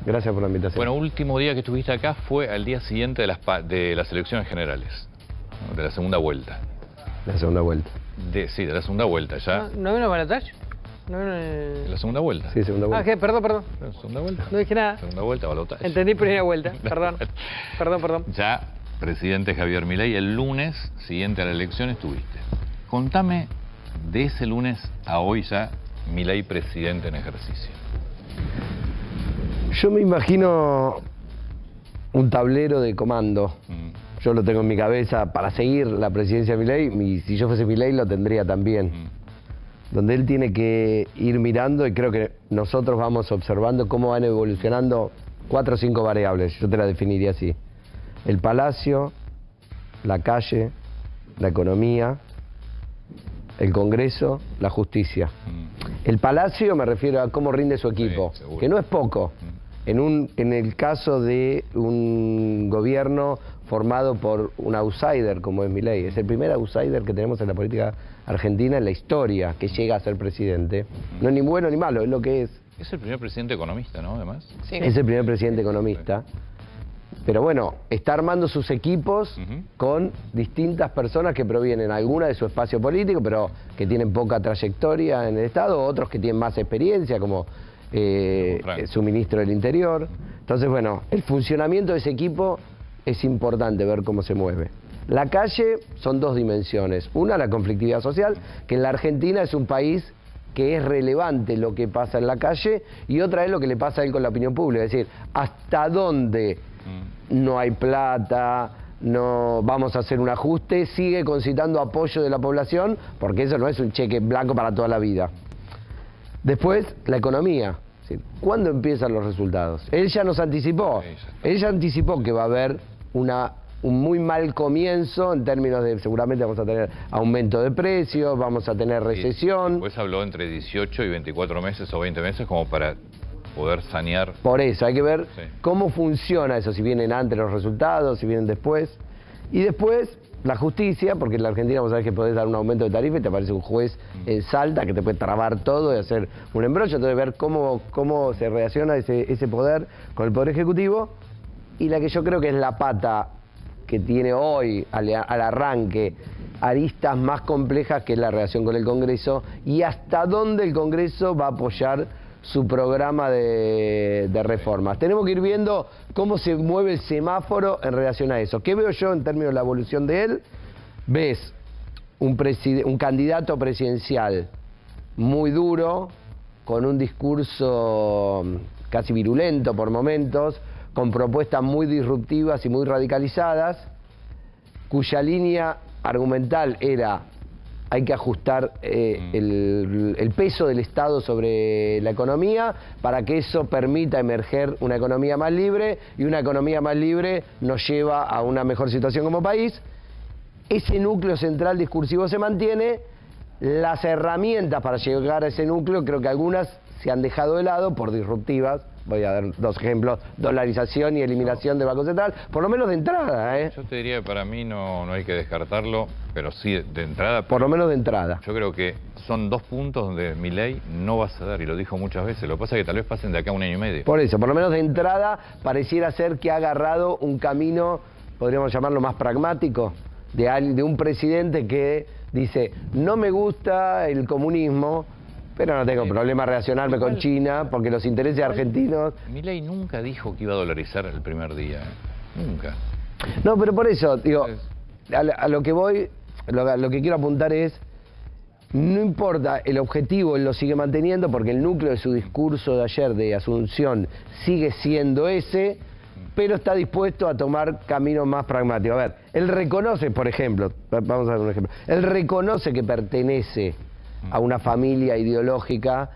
Gracias por la invitación. Bueno, último día que estuviste acá fue al día siguiente de las elecciones generales, ¿no? De la segunda vuelta. La segunda vuelta. Sí, de la segunda vuelta, ya. ¿No vino balotaje? ¿No vino ¿De la segunda vuelta? Sí, segunda vuelta. Ah, ¿qué? Perdón. ¿La segunda vuelta? No dije nada. Segunda vuelta, balotaje. Entendí primera vuelta. Perdón. Ya, presidente Javier Milei, el lunes siguiente a la elección estuviste. Contame de ese lunes a hoy ya, Milei presidente en ejercicio. Yo me imagino un tablero de comando. Yo lo tengo en mi cabeza para seguir la presidencia de Milei. Si yo fuese Milei lo tendría también. Donde él tiene que ir mirando, y creo que nosotros vamos observando cómo van evolucionando 4 o 5 variables. Yo te la definiría así: el palacio, la calle, la economía, el Congreso, la justicia. El palacio me refiero a cómo rinde su equipo, sí, que no es poco. En el caso de un gobierno formado por un outsider como es Milei, es el primer outsider que tenemos en la política argentina en la historia que llega a ser presidente. No es ni bueno ni malo, es lo que es. Es el primer presidente economista, ¿no? Además. Sí. Es el primer presidente economista. Pero bueno, está armando sus equipos con distintas personas que provienen, algunas de su espacio político, pero que tienen poca trayectoria en el Estado, otros que tienen más experiencia, como su ministro del Interior. Entonces, bueno, el funcionamiento de ese equipo es importante ver cómo se mueve. La calle son 2 dimensiones. Una, la conflictividad social, que en la Argentina es un país que es relevante lo que pasa en la calle, y otra es lo que le pasa a él con la opinión pública, es decir, hasta dónde no hay plata, no vamos a hacer un ajuste, sigue concitando apoyo de la población, porque eso no es un cheque blanco para toda la vida. Después, la economía. ¿Cuándo empiezan los resultados? Él ya nos anticipó. Él ya anticipó que va a haber un muy mal comienzo en términos de, seguramente vamos a tener aumento de precios, vamos a tener recesión. Después habló entre 18 y 24 meses o 20 meses como para poder sanear. Por eso, hay que ver cómo funciona eso, si vienen antes los resultados, si vienen después. Y después, la justicia, porque en la Argentina vos sabés que podés dar un aumento de tarifa y te aparece un juez en Salta que te puede trabar todo y hacer un embrollo. Entonces, ver cómo se relaciona ese poder con el Poder Ejecutivo. Y la que yo creo que es la pata que tiene hoy, al arranque, aristas más complejas, que es la relación con el Congreso y hasta dónde el Congreso va a apoyar su programa de reformas. Tenemos que ir viendo cómo se mueve el semáforo en relación a eso. ¿Qué veo yo en términos de la evolución de él? Ves un candidato presidencial muy duro, con un discurso casi virulento por momentos, con propuestas muy disruptivas y muy radicalizadas, cuya línea argumental era: hay que ajustar el peso del Estado sobre la economía para que eso permita emerger una economía más libre, y una economía más libre nos lleva a una mejor situación como país. Ese núcleo central discursivo se mantiene. Las herramientas para llegar a ese núcleo, creo que algunas se han dejado de lado por disruptivas. Voy a dar 2 ejemplos: dolarización y eliminación del Banco Central, por lo menos de entrada. Yo te diría que para mí no hay que descartarlo, pero sí de entrada. Por lo menos de entrada. Yo creo que son 2 puntos donde Milei no va a ceder, y lo dijo muchas veces. Lo que pasa es que tal vez pasen de acá a 1 año y medio. Por eso, por lo menos de entrada, pareciera ser que ha agarrado un camino, podríamos llamarlo más pragmático, de un presidente que dice: no me gusta el comunismo, pero no tengo problema relacionarme con China, porque los intereses argentinos... Milei nunca dijo que iba a dolarizar el primer día. Nunca. No, pero por eso, digo, a lo que voy, lo que quiero apuntar es: no importa el objetivo, él lo sigue manteniendo, porque el núcleo de su discurso de ayer de Asunción sigue siendo ese, pero está dispuesto a tomar caminos más pragmáticos. A ver, él reconoce, por ejemplo, vamos a dar un ejemplo, él reconoce que pertenece a una familia ideológica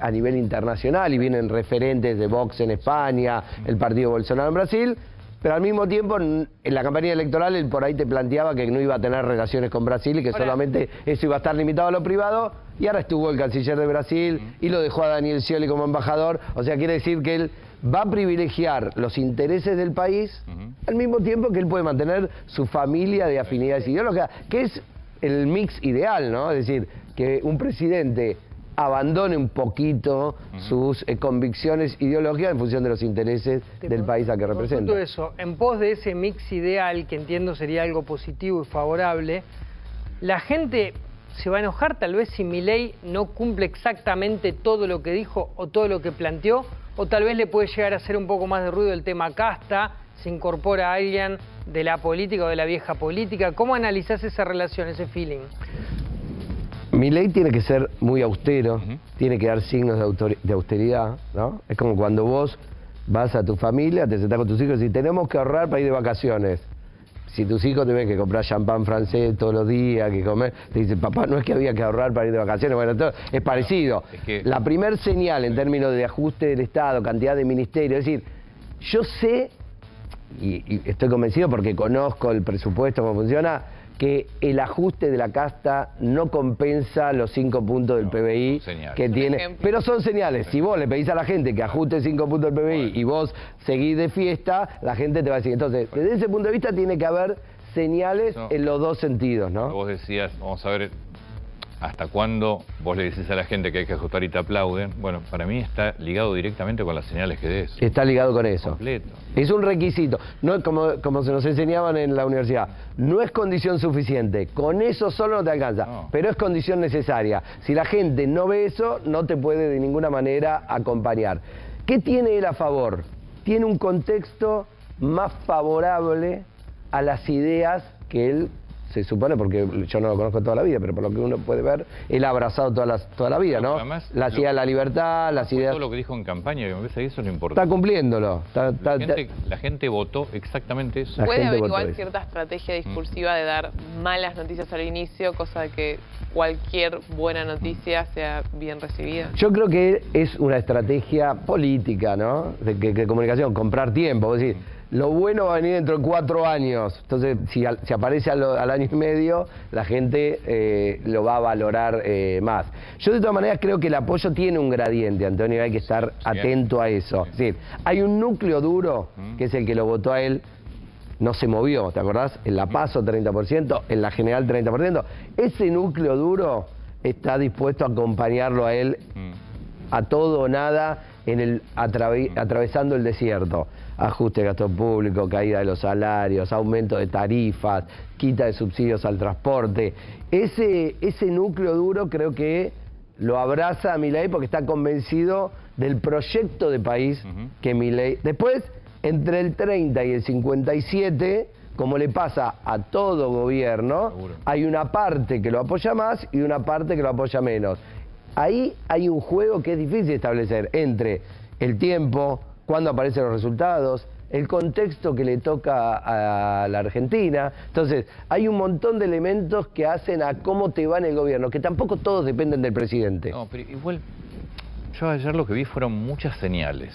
a nivel internacional, y vienen referentes de Vox en España, el partido Bolsonaro en Brasil, pero al mismo tiempo en la campaña electoral él por ahí te planteaba que no iba a tener relaciones con Brasil y que solamente eso iba a estar limitado a lo privado, y ahora estuvo el canciller de Brasil y lo dejó a Daniel Scioli como embajador. O sea, quiere decir que él va a privilegiar los intereses del país al mismo tiempo que él puede mantener su familia de afinidades ideológicas, que es el mix ideal, ¿no? Es decir, que un presidente abandone un poquito sus convicciones ideológicas en función de los intereses del país al que representa. Todo eso, en pos de ese mix ideal, que entiendo sería algo positivo y favorable, la gente se va a enojar tal vez si Milei no cumple exactamente todo lo que dijo o todo lo que planteó, o tal vez le puede llegar a hacer un poco más de ruido el tema casta, se incorpora a alguien de la política o de la vieja política. ¿Cómo analizás esa relación, ese feeling? Milei tiene que ser muy austero, tiene que dar signos de austeridad, ¿no? Es como cuando vos vas a tu familia, te sentás con tus hijos y tenemos que ahorrar para ir de vacaciones. Si tus hijos te ven que comprar champán francés todos los días, que comer, te dicen, papá, no es que había que ahorrar para ir de vacaciones. Bueno, todo es parecido. Es que... La primer señal en términos de ajuste del Estado, cantidad de ministerios, es decir, yo sé, y estoy convencido porque conozco el presupuesto, cómo funciona, que el ajuste de la casta no compensa los 5 puntos del PBI que tiene. Pero son señales. Si vos le pedís a la gente que ajuste 5 puntos del PBI y vos seguís de fiesta, la gente te va a decir. Entonces, desde ese punto de vista tiene que haber señales en los dos sentidos, ¿no? Vos decías, vamos a ver hasta cuándo vos le decís a la gente que hay que ajustar y te aplauden. Bueno, para mí está ligado directamente con las señales que des. Está ligado con eso. Completo. Es un requisito. No, como se nos enseñaban en la universidad, no es condición suficiente. Con eso solo no te alcanza, pero es condición necesaria. Si la gente no ve eso, no te puede de ninguna manera acompañar. ¿Qué tiene él a favor? Tiene un contexto más favorable a las ideas que él se supone, porque yo no lo conozco toda la vida, pero por lo que uno puede ver, él ha abrazado toda la vida, ¿no? Además, las ideas de la libertad, las ideas... Todo lo que dijo en campaña, que me parece que eso es lo importante. Está cumpliéndolo. La gente votó exactamente eso. Puede haber igual cierta estrategia discursiva de dar malas noticias al inicio, cosa de que cualquier buena noticia sea bien recibida. Yo creo que es una estrategia política, ¿no? De comunicación, comprar tiempo, es decir, lo bueno va a venir dentro de 4 años. Entonces, si aparece al año y medio, la gente lo va a valorar más. Yo, de todas maneras, creo que el apoyo tiene un gradiente, Antonio, y hay que estar atento a eso. Es decir, hay un núcleo duro, que es el que lo votó a él, no se movió, ¿te acordás? En la PASO 30%, en la General 30%. Ese núcleo duro está dispuesto a acompañarlo a él a todo o nada atravesando el desierto. Ajuste de gasto público, caída de los salarios, aumento de tarifas, quita de subsidios al transporte. Ese núcleo duro creo que lo abraza a Milei porque está convencido del proyecto de país que Milei... Después, entre el 30 y el 57, como le pasa a todo gobierno, hay una parte que lo apoya más y una parte que lo apoya menos. Ahí hay un juego que es difícil de establecer entre el tiempo, cuándo aparecen los resultados, el contexto que le toca a la Argentina. Entonces, hay un montón de elementos que hacen a cómo te va en el gobierno, que tampoco todos dependen del presidente. No, pero igual, yo ayer lo que vi fueron muchas señales.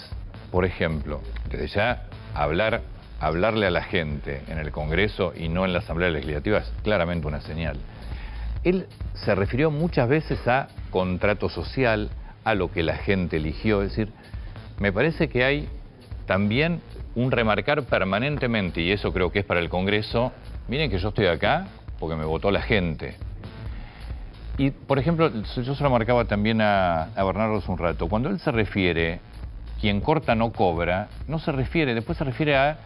Por ejemplo, desde ya hablarle a la gente en el Congreso y no en la Asamblea Legislativa es claramente una señal. Él se refirió muchas veces a contrato social, a lo que la gente eligió. Es decir, me parece que hay también un remarcar permanentemente, y eso creo que es para el Congreso, miren que yo estoy acá porque me votó la gente. Y, por ejemplo, yo se lo marcaba también a Bernardo hace un rato, cuando él se refiere, quien corta no cobra, no se refiere, después se refiere a...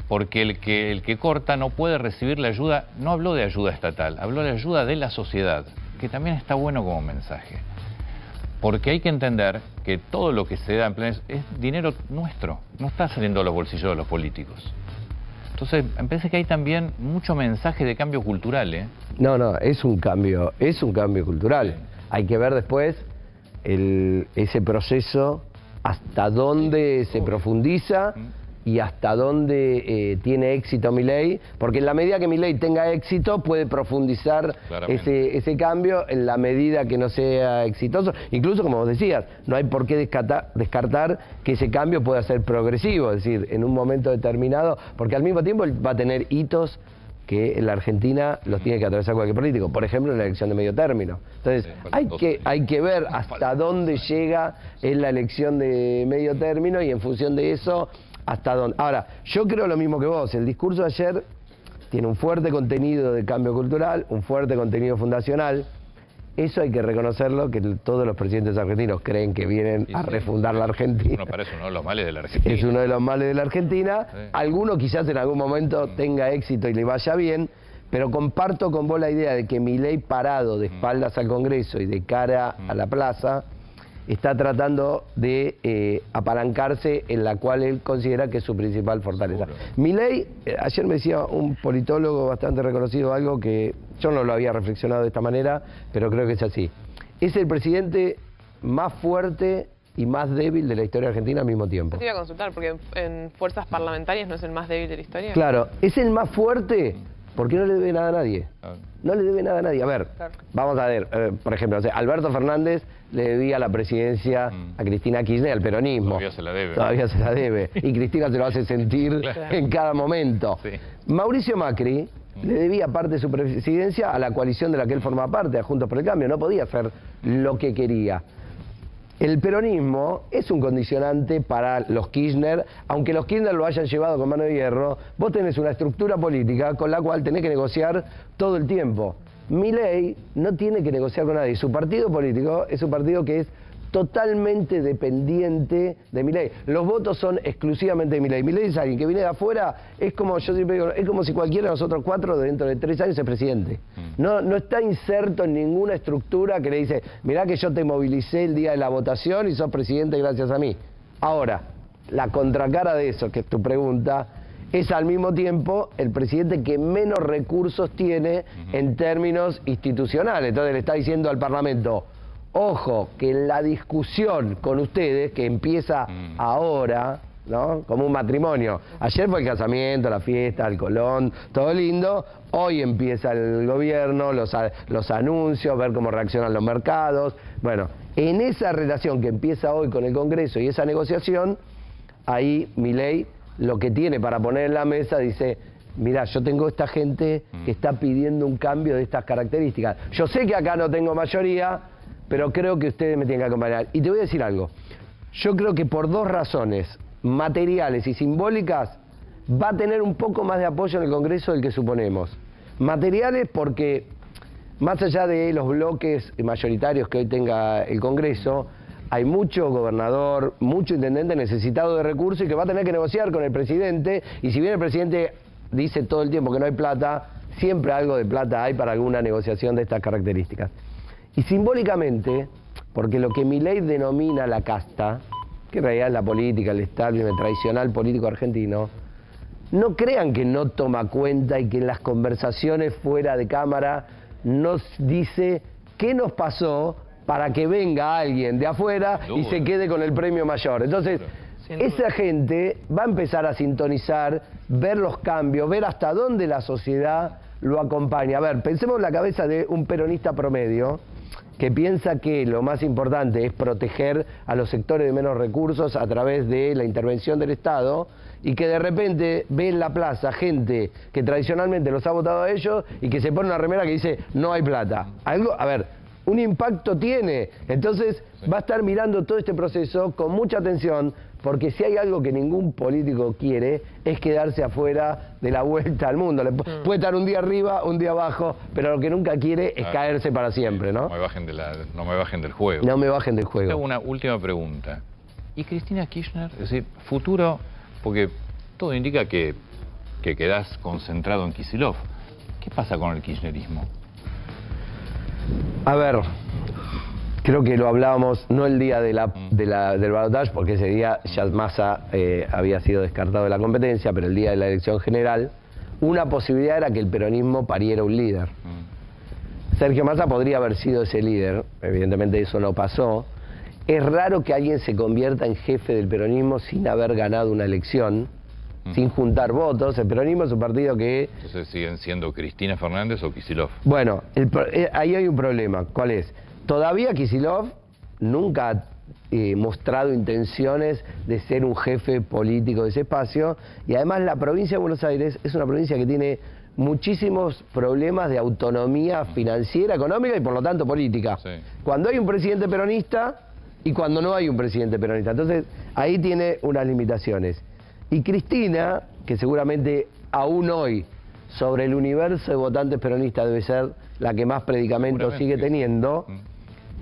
porque el que corta no puede recibir la ayuda, no habló de ayuda estatal, habló de ayuda de la sociedad, que también está bueno como mensaje. Porque hay que entender que todo lo que se da en planes es dinero nuestro, no está saliendo de los bolsillos de los políticos. Entonces, me parece que hay también mucho mensaje de cambio cultural, ¿eh? No, es un cambio cultural. Sí. Hay que ver después ese proceso, hasta dónde se profundiza y hasta dónde tiene éxito Milei, porque en la medida que Milei tenga éxito puede profundizar ese cambio, en la medida que no sea exitoso. Incluso, como vos decías, no hay por qué descartar que ese cambio pueda ser progresivo, es decir, en un momento determinado, porque al mismo tiempo va a tener hitos que en la Argentina los tiene que atravesar cualquier político, por ejemplo en la elección de medio término. Entonces hay que ver hasta dónde llega en la elección de medio término y en función de eso hasta dónde. Ahora, yo creo lo mismo que vos, el discurso de ayer tiene un fuerte contenido de cambio cultural, un fuerte contenido fundacional, Eso hay que reconocerlo, que todos los presidentes argentinos creen que vienen a refundar la Argentina. Uno parece uno de los males de la Argentina. Es uno de los males de la Argentina. Sí. Alguno quizás en algún momento tenga éxito y le vaya bien, pero comparto con vos la idea de que Milei, parado de espaldas al Congreso y de cara a la plaza, está tratando de apalancarse en la cual él considera que es su principal fortaleza. Milei, ayer me decía un politólogo bastante reconocido algo que yo no lo había reflexionado de esta manera, pero creo que es así. Es el presidente más fuerte y más débil de la historia argentina al mismo tiempo. Yo te iba a consultar, porque en fuerzas parlamentarias no es el más débil de la historia. Claro, es el más fuerte porque no le debe nada a nadie. No le debe nada a nadie. A ver, vamos a ver, por ejemplo, Alberto Fernández le debía la presidencia a Cristina Kirchner, al peronismo. Todavía se la debe. Todavía se la debe. Y Cristina se lo hace sentir en cada momento. Sí. Mauricio Macri le debía parte de su presidencia a la coalición de la que él formaba parte, a Juntos por el Cambio. No podía hacer lo que quería. El peronismo es un condicionante para los Kirchner, aunque los Kirchner lo hayan llevado con mano de hierro. Vos tenés una estructura política con la cual tenés que negociar todo el tiempo. Milei no tiene que negociar con nadie. Su partido político es un partido que es totalmente dependiente de Milei. Los votos son exclusivamente de Milei. Milei es alguien que viene de afuera, es como, yo siempre digo, es como si cualquiera de nosotros cuatro dentro de 3 años es presidente. No está inserto en ninguna estructura que le dice, mirá que yo te movilicé el día de la votación y sos presidente gracias a mí. Ahora, la contracara de eso, que es tu pregunta, es al mismo tiempo el presidente que menos recursos tiene en términos institucionales. Entonces le está diciendo al Parlamento, ojo, que la discusión con ustedes, que empieza ahora, ¿no? Como un matrimonio. Ayer fue el casamiento, la fiesta, el Colón, todo lindo. Hoy empieza el gobierno, los anuncios, ver cómo reaccionan los mercados. Bueno, en esa relación que empieza hoy con el Congreso y esa negociación, ahí Milei lo que tiene para poner en la mesa dice, mirá, yo tengo esta gente que está pidiendo un cambio de estas características. Yo sé que acá no tengo mayoría, pero creo que ustedes me tienen que acompañar. Y te voy a decir algo. Yo creo que por 2 razones, materiales y simbólicas, va a tener un poco más de apoyo en el Congreso del que suponemos. Materiales porque, más allá de los bloques mayoritarios que hoy tenga el Congreso, hay mucho gobernador, mucho intendente necesitado de recursos y que va a tener que negociar con el presidente. Y si bien el presidente dice todo el tiempo que no hay plata, siempre algo de plata hay para alguna negociación de estas características. Y simbólicamente, porque lo que Milei denomina la casta, que en realidad es la política, el establishment tradicional político argentino, no crean que no toma cuenta y que en las conversaciones fuera de cámara nos dice qué nos pasó para que venga alguien de afuera y se quede con el premio mayor. Entonces, esa gente va a empezar a sintonizar, ver los cambios, ver hasta dónde la sociedad lo acompaña. A ver, pensemos en la cabeza de un peronista promedio que piensa que lo más importante es proteger a los sectores de menos recursos a través de la intervención del Estado y que de repente ve en la plaza gente que tradicionalmente los ha votado a ellos y que se pone una remera que dice no hay plata. Algo, a ver, un impacto tiene. Entonces va a estar mirando todo este proceso con mucha atención, porque si hay algo que ningún político quiere es quedarse afuera de la vuelta al mundo. Puede estar un día arriba, un día abajo, pero lo que nunca quiere es caerse para siempre, ¿no? No me bajen del juego. No me bajen del juego. Tengo una última pregunta. ¿Y Cristina Kirchner? Es decir, futuro, porque todo indica que quedás concentrado en Kicillof. ¿Qué pasa con el kirchnerismo? A ver, creo que lo hablábamos no el día del balotaje, porque ese día ya Massa había sido descartado de la competencia, pero el día de la elección general, una posibilidad era que el peronismo pariera un líder. Sergio Massa podría haber sido ese líder, evidentemente eso no pasó. Es raro que alguien se convierta en jefe del peronismo sin haber ganado una elección, sin juntar votos. El peronismo es un partido que... Entonces, ¿siguen siendo Cristina Fernández o Kicillof? Bueno, ahí hay un problema. ¿Cuál es? Todavía Kicillof nunca ha mostrado intenciones de ser un jefe político de ese espacio, y además la provincia de Buenos Aires es una provincia que tiene muchísimos problemas de autonomía financiera, económica y por lo tanto política. Sí. Cuando hay un presidente peronista y cuando no hay un presidente peronista. Entonces, ahí tiene unas limitaciones. Y Cristina, que seguramente aún hoy sobre el universo de votantes peronistas debe ser la que más predicamentos sigue teniendo,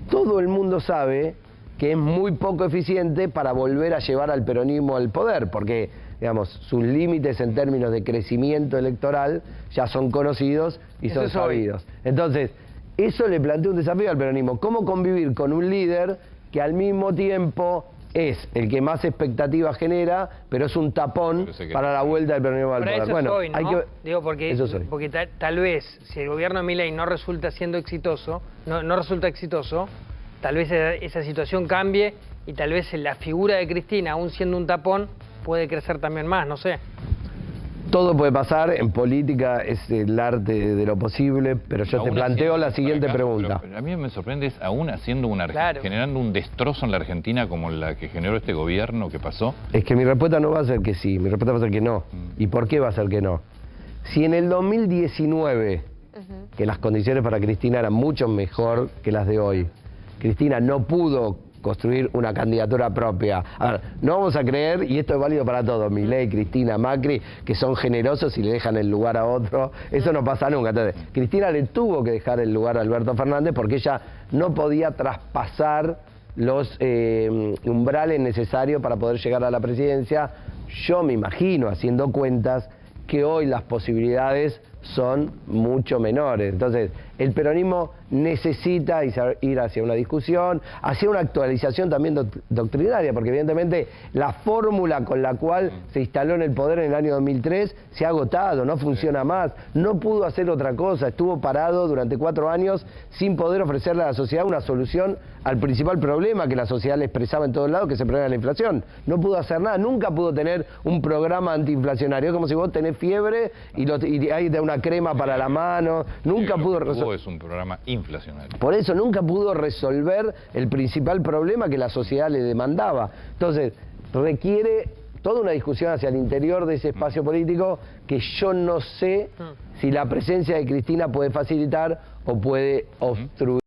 todo el mundo sabe que es muy poco eficiente para volver a llevar al peronismo al poder, porque, digamos, sus límites en términos de crecimiento electoral ya son conocidos y son sabidos. Entonces, eso le plantea un desafío al peronismo. ¿Cómo convivir con un líder que al mismo tiempo es el que más expectativas genera, pero es un tapón para la vuelta del peronismo al poder? Bueno, soy, ¿no? Hay que... Digo, porque tal vez, si el gobierno de Milei no resulta siendo exitoso, no resulta exitoso, tal vez esa situación cambie y tal vez la figura de Cristina, aún siendo un tapón, puede crecer también más, no sé. Todo puede pasar, en política es el arte de lo posible, pero yo te planteo la siguiente pregunta. Pero a mí me sorprende es, aún haciendo generando un destrozo en la Argentina como la que generó este gobierno que pasó. Es que mi respuesta no va a ser que sí, mi respuesta va a ser que no. ¿Y por qué va a ser que no? Si en el 2019, que las condiciones para Cristina eran mucho mejor que las de hoy, Cristina no pudo construir una candidatura propia. A ver, no vamos a creer, y esto es válido para todos, Milei, Cristina, Macri, que son generosos y le dejan el lugar a otro. Eso no pasa nunca. Entonces, Cristina le tuvo que dejar el lugar a Alberto Fernández porque ella no podía traspasar los umbrales necesarios para poder llegar a la presidencia. Yo me imagino, haciendo cuentas, que hoy las posibilidades son mucho menores. Entonces, el peronismo necesita ir hacia una discusión, hacia una actualización también doctrinaria, porque evidentemente la fórmula con la cual se instaló en el poder en el año 2003 se ha agotado, no funciona más, no pudo hacer otra cosa, estuvo parado durante 4 años sin poder ofrecerle a la sociedad una solución al principal problema que la sociedad le expresaba en todos lados, que es el problema de la inflación. No pudo hacer nada, nunca pudo tener un programa antiinflacionario. Es como si vos tenés fiebre y hay de una crema para la mano, nunca pudo resolver. Es un programa inflacionario. Por eso nunca pudo resolver el principal problema que la sociedad le demandaba. Entonces, requiere toda una discusión hacia el interior de ese espacio político que yo no sé si la presencia de Cristina puede facilitar o puede obstruir.